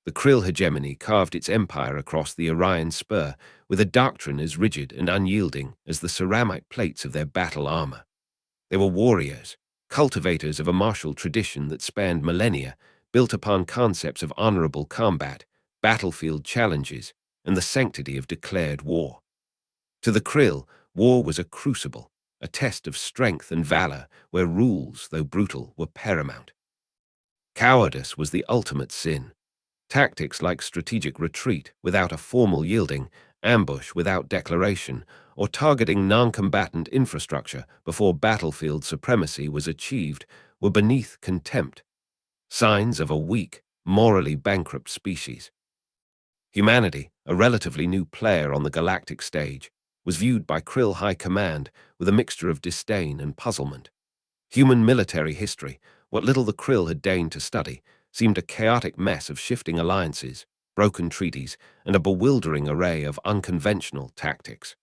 The Krill hegemony carved its empire across the Orion Spur with a doctrine as rigid and unyielding as the ceramic plates of their battle armor. They were warriors, cultivators of a martial tradition that spanned millennia, built upon concepts of honorable combat, battlefield challenges, and the sanctity of declared war. To the Krill, war was a crucible, a test of strength and valor where rules, though brutal, were paramount. Cowardice was the ultimate sin. Tactics like strategic retreat without a formal yielding, ambush without declaration, or targeting non-combatant infrastructure before battlefield supremacy was achieved were beneath contempt, signs of a weak, morally bankrupt species. Humanity, a relatively new player on the galactic stage, was viewed by Krill High Command with a mixture of disdain and puzzlement. Human military history, what little the Krill had deigned to study, seemed a chaotic mess of shifting alliances, broken treaties, and a bewildering array of unconventional tactics.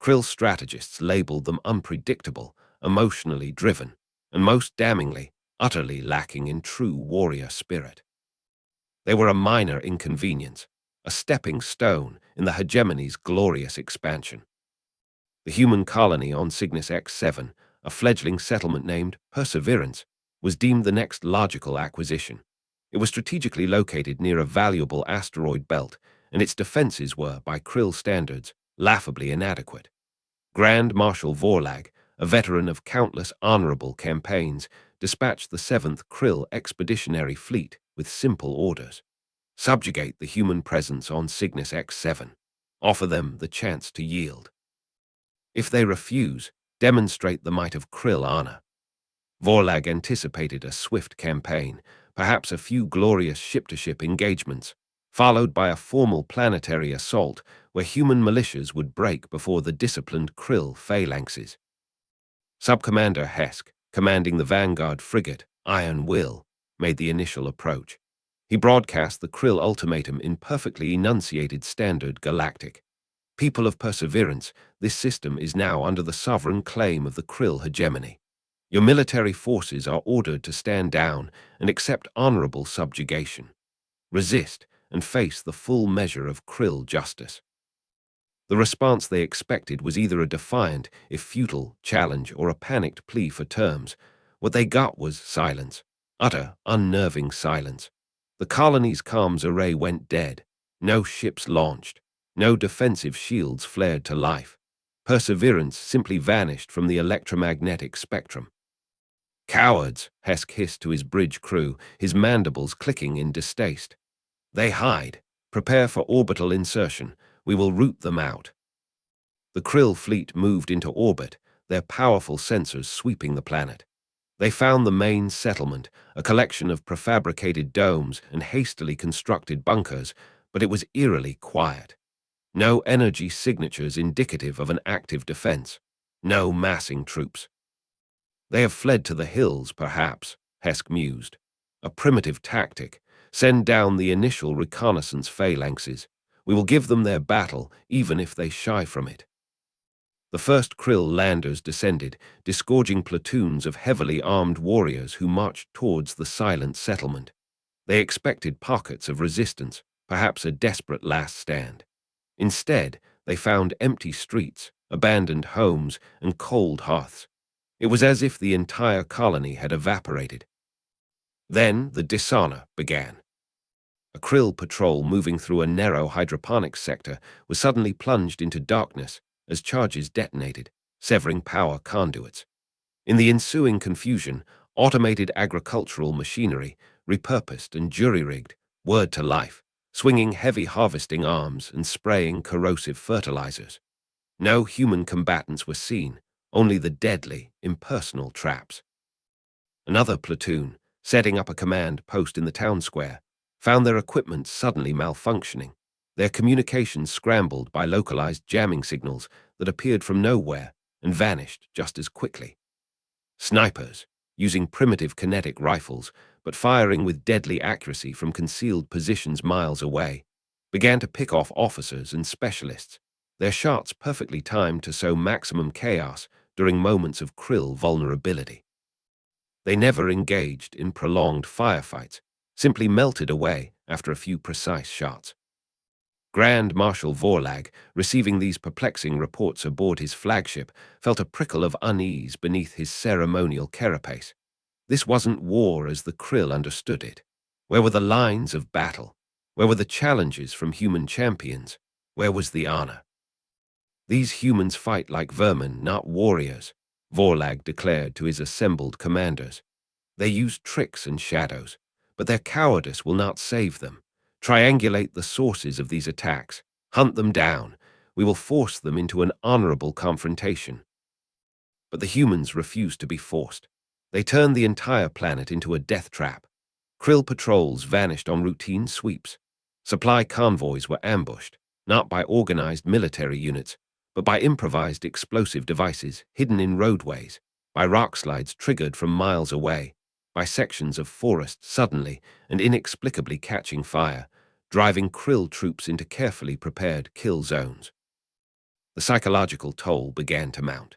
Krill strategists labeled them unpredictable, emotionally driven, and most damningly, utterly lacking in true warrior spirit. They were a minor inconvenience, a stepping stone in the hegemony's glorious expansion. The human colony on Cygnus X7, a fledgling settlement named Perseverance, was deemed the next logical acquisition. It was strategically located near a valuable asteroid belt, and its defenses were, by Krill standards, laughably inadequate. Grand Marshal Vorlag, a veteran of countless honorable campaigns, dispatched the 7th Krill Expeditionary Fleet with simple orders. Subjugate the human presence on Cygnus X7. Offer them the chance to yield. If they refuse, demonstrate the might of Krill honor. Vorlag anticipated a swift campaign, perhaps a few glorious ship-to-ship engagements, followed by a formal planetary assault where human militias would break before the disciplined Krill phalanxes. Subcommander Hesk, commanding the Vanguard frigate, Iron Will, made the initial approach. He broadcast the Krill ultimatum in perfectly enunciated standard galactic. People of Perseverance, this system is now under the sovereign claim of the Krill hegemony. Your military forces are ordered to stand down and accept honorable subjugation. Resist and face the full measure of Krill justice. The response they expected was either a defiant, if futile, challenge or a panicked plea for terms. What they got was silence, utter, unnerving silence. The colony's comms array went dead. No ships launched. No defensive shields flared to life. Perseverance simply vanished from the electromagnetic spectrum. Cowards, Hesk hissed to his bridge crew, his mandibles clicking in distaste. They hide. Prepare for orbital insertion. We will root them out. The Krill fleet moved into orbit, their powerful sensors sweeping the planet. They found the main settlement, a collection of prefabricated domes and hastily constructed bunkers, but it was eerily quiet. No energy signatures indicative of an active defense. No massing troops. They have fled to the hills, perhaps, Hesk mused. A primitive tactic. Send down the initial reconnaissance phalanxes. We will give them their battle, even if they shy from it. The first Krill landers descended, disgorging platoons of heavily armed warriors who marched towards the silent settlement. They expected pockets of resistance, perhaps a desperate last stand. Instead, they found empty streets, abandoned homes, and cold hearths. It was as if the entire colony had evaporated. Then the dishonor began. A Krill patrol moving through a narrow hydroponics sector was suddenly plunged into darkness as charges detonated, severing power conduits. In the ensuing confusion, automated agricultural machinery, repurposed and jury-rigged, whirred to life, swinging heavy harvesting arms and spraying corrosive fertilizers. No human combatants were seen, only the deadly, impersonal traps. Another platoon, setting up a command post in the town square, found their equipment suddenly malfunctioning, their communications scrambled by localized jamming signals that appeared from nowhere and vanished just as quickly. Snipers, using primitive kinetic rifles, but firing with deadly accuracy from concealed positions miles away, began to pick off officers and specialists, their shots perfectly timed to sow maximum chaos during moments of Krill vulnerability. They never engaged in prolonged firefights, simply melted away after a few precise shots. Grand Marshal Vorlag, receiving these perplexing reports aboard his flagship, felt a prickle of unease beneath his ceremonial carapace. This wasn't war as the Krill understood it. Where were the lines of battle? Where were the challenges from human champions? Where was the honor? These humans fight like vermin, not warriors, Vorlag declared to his assembled commanders. They use tricks and shadows, but their cowardice will not save them. Triangulate the sources of these attacks. Hunt them down. We will force them into an honorable confrontation. But the humans refused to be forced. They turned the entire planet into a death trap. Krill patrols vanished on routine sweeps. Supply convoys were ambushed, not by organized military units, but by improvised explosive devices hidden in roadways, by rock slides triggered from miles away, by sections of forest suddenly and inexplicably catching fire, driving Krill troops into carefully prepared kill zones. The psychological toll began to mount.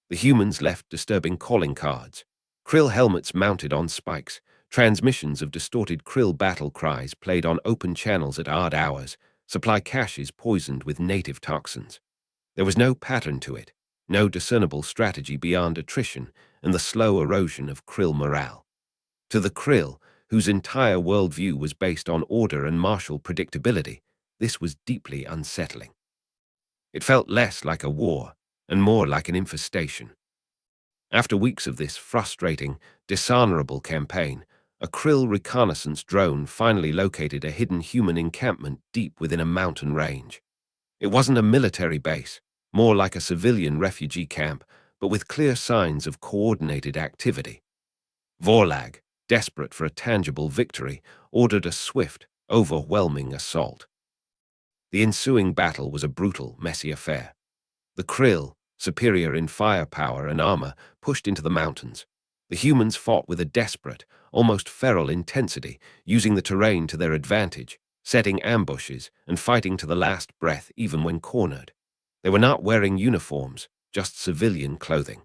The humans left disturbing calling cards. Krill helmets mounted on spikes, transmissions of distorted Krill battle cries played on open channels at odd hours, supply caches poisoned with native toxins. There was no pattern to it, no discernible strategy beyond attrition and the slow erosion of Krill morale. To the Krill, whose entire worldview was based on order and martial predictability, this was deeply unsettling. It felt less like a war and more like an infestation. After weeks of this frustrating, dishonorable campaign, a Krill reconnaissance drone finally located a hidden human encampment deep within a mountain range. It wasn't a military base, more like a civilian refugee camp, but with clear signs of coordinated activity. Vorlag, desperate for a tangible victory, ordered a swift, overwhelming assault. The ensuing battle was a brutal, messy affair. The Krill, superior in firepower and armor, pushed into the mountains. The humans fought with a desperate, almost feral intensity, using the terrain to their advantage, setting ambushes and fighting to the last breath even when cornered. They were not wearing uniforms, just civilian clothing.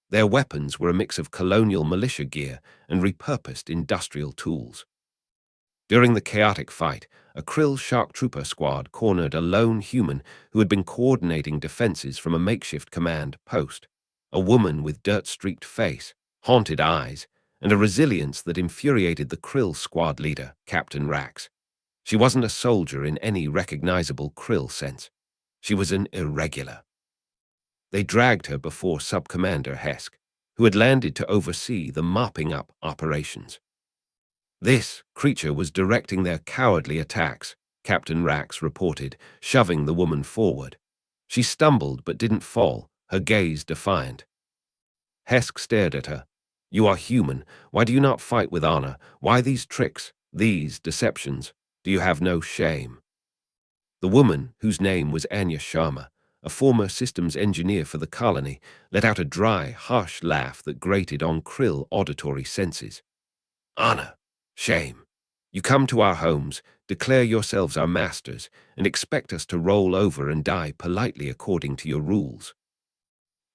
Their weapons were a mix of colonial militia gear and repurposed industrial tools. During the chaotic fight, a Krill Shark Trooper squad cornered a lone human who had been coordinating defenses from a makeshift command post, a woman with dirt-streaked face, haunted eyes, and a resilience that infuriated the Krill squad leader, Captain Rax. She wasn't a soldier in any recognizable Krill sense. She was an irregular. They dragged her before Sub-Commander Hesk, who had landed to oversee the mopping-up operations. This creature was directing their cowardly attacks, Captain Rax reported, shoving the woman forward. She stumbled but didn't fall, her gaze defiant. Hesk stared at her. "You are human. Why do you not fight with honor? Why these tricks, these deceptions? Do you have no shame?" The woman, whose name was Anya Sharma, a former systems engineer for the colony, let out a dry, harsh laugh that grated on Krill auditory senses. "Honor. Shame. You come to our homes, declare yourselves our masters, and expect us to roll over and die politely according to your rules."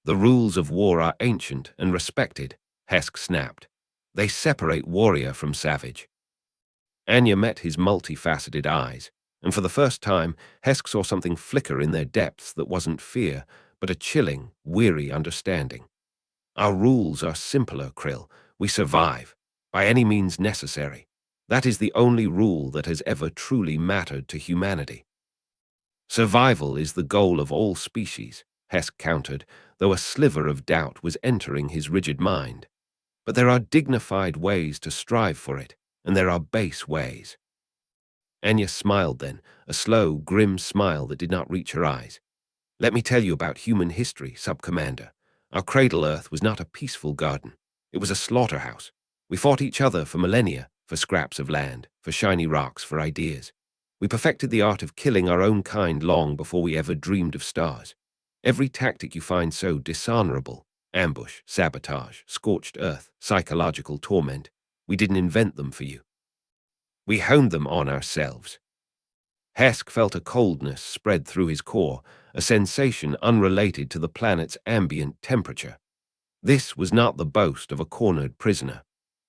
"The rules of war are ancient and respected," Hesk snapped. "They separate warrior from savage." Anya met his multifaceted eyes, and for the first time, Hesk saw something flicker in their depths that wasn't fear, but a chilling, weary understanding. "Our rules are simpler, Krill. We survive, by any means necessary. That is the only rule that has ever truly mattered to humanity." "Survival is the goal of all species," Hesk countered, though a sliver of doubt was entering his rigid mind. "But there are dignified ways to strive for it, and there are base ways." Anya smiled then, a slow, grim smile that did not reach her eyes. "Let me tell you about human history, Sub-Commander. Our cradle Earth was not a peaceful garden. It was a slaughterhouse. We fought each other for millennia, for scraps of land, for shiny rocks, for ideas. We perfected the art of killing our own kind long before we ever dreamed of stars. Every tactic you find so dishonorable, ambush, sabotage, scorched earth, psychological torment, we didn't invent them for you. We honed them on ourselves." Hesk felt a coldness spread through his core, a sensation unrelated to the planet's ambient temperature. This was not the boast of a cornered prisoner.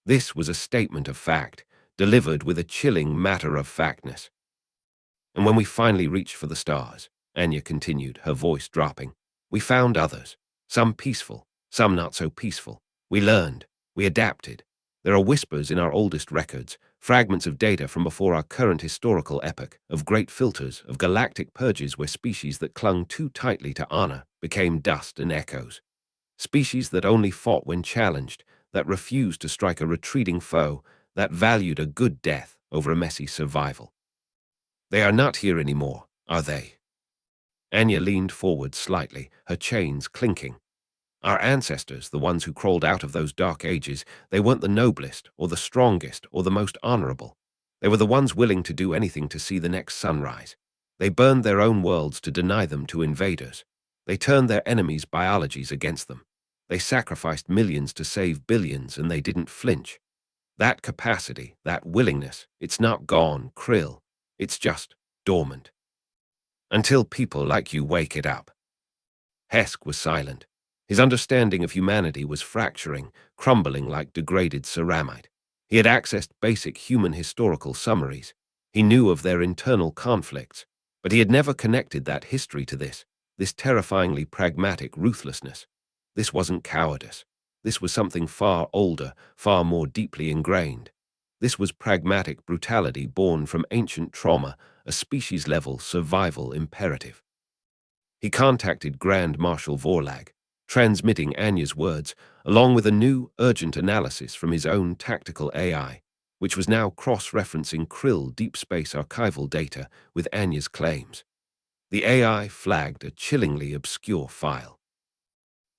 This was a statement of fact, delivered with a chilling matter-of-factness. And when we finally reached for the stars, Anya continued, her voice dropping, we found others, some peaceful, some not so peaceful. We learned, we adapted. There are whispers in our oldest records, fragments of data from before our current historical epoch, of great filters, of galactic purges where species that clung too tightly to honor became dust and echoes. Species that only fought when challenged, that refused to strike a retreating foe, that valued a good death over a messy survival. They are not here anymore, are they? Anya leaned forward slightly, her chains clinking. Our ancestors, the ones who crawled out of those dark ages, they weren't the noblest, or the strongest, or the most honorable. They were the ones willing to do anything to see the next sunrise. They burned their own worlds to deny them to invaders. They turned their enemies' biologies against them. They sacrificed millions to save billions, and they didn't flinch. That capacity, that willingness, it's not gone, Krill. It's just dormant. Until people like you wake it up. Hesk was silent. His understanding of humanity was fracturing, crumbling like degraded ceramite. He had accessed basic human historical summaries. He knew of their internal conflicts, but he had never connected that history to this terrifyingly pragmatic ruthlessness. This wasn't cowardice. This was something far older, far more deeply ingrained. This was pragmatic brutality born from ancient trauma, a species-level survival imperative. He contacted Grand Marshal Vorlag, transmitting Anya's words, along with a new, urgent analysis from his own tactical AI, which was now cross-referencing Krill deep space archival data with Anya's claims. The AI flagged a chillingly obscure file.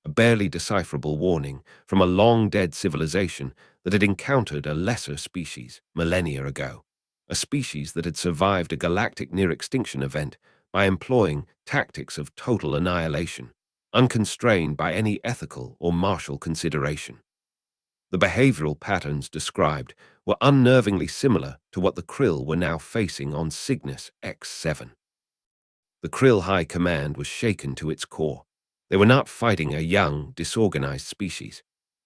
A barely decipherable warning from a long-dead civilization that had encountered a lesser species millennia ago, a species that had survived a galactic near-extinction event by employing tactics of total annihilation, unconstrained by any ethical or martial consideration. The behavioral patterns described were unnervingly similar to what the Krill were now facing on Cygnus X7. The Krill High Command was shaken to its core. They were not fighting a young, disorganized species.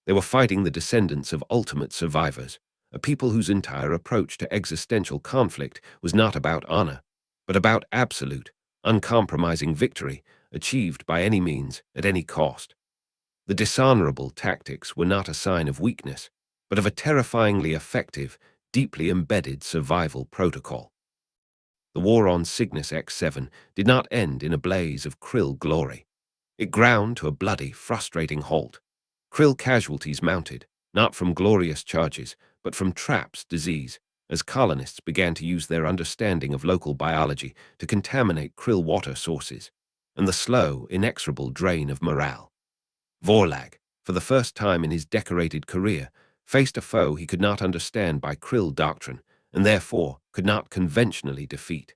They were fighting the descendants of ultimate survivors, a people whose entire approach to existential conflict was not about honor, but about absolute, uncompromising victory achieved by any means, at any cost. The dishonorable tactics were not a sign of weakness, but of a terrifyingly effective, deeply embedded survival protocol. The war on Cygnus X7 did not end in a blaze of Krill glory. It ground to a bloody, frustrating halt. Krill casualties mounted, not from glorious charges, but from traps, disease, as colonists began to use their understanding of local biology to contaminate Krill water sources, and the slow, inexorable drain of morale. Vorlag, for the first time in his decorated career, faced a foe he could not understand by Krill doctrine, and therefore could not conventionally defeat.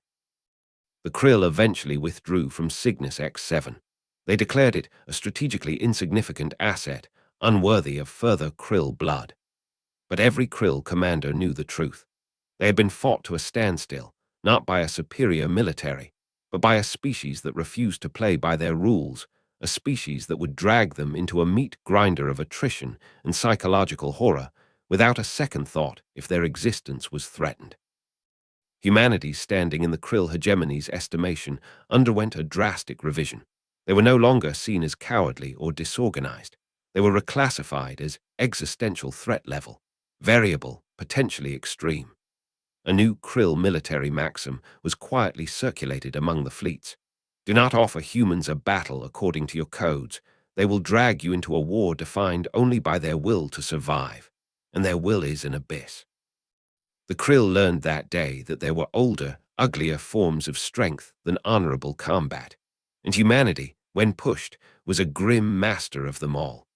The Krill eventually withdrew from Cygnus X7. They declared it a strategically insignificant asset, unworthy of further Krill blood. But every Krill commander knew the truth. They had been fought to a standstill, not by a superior military, but by a species that refused to play by their rules, a species that would drag them into a meat grinder of attrition and psychological horror without a second thought if their existence was threatened. Humanity's standing in the Krill hegemony's estimation underwent a drastic revision. They were no longer seen as cowardly or disorganized. They were reclassified as existential threat level, variable, potentially extreme. A new Krill military maxim was quietly circulated among the fleets. Do not offer humans a battle according to your codes. They will drag you into a war defined only by their will to survive, and their will is an abyss. The Krill learned that day that there were older, uglier forms of strength than honorable combat, and humanity, when pushed, was a grim master of them all.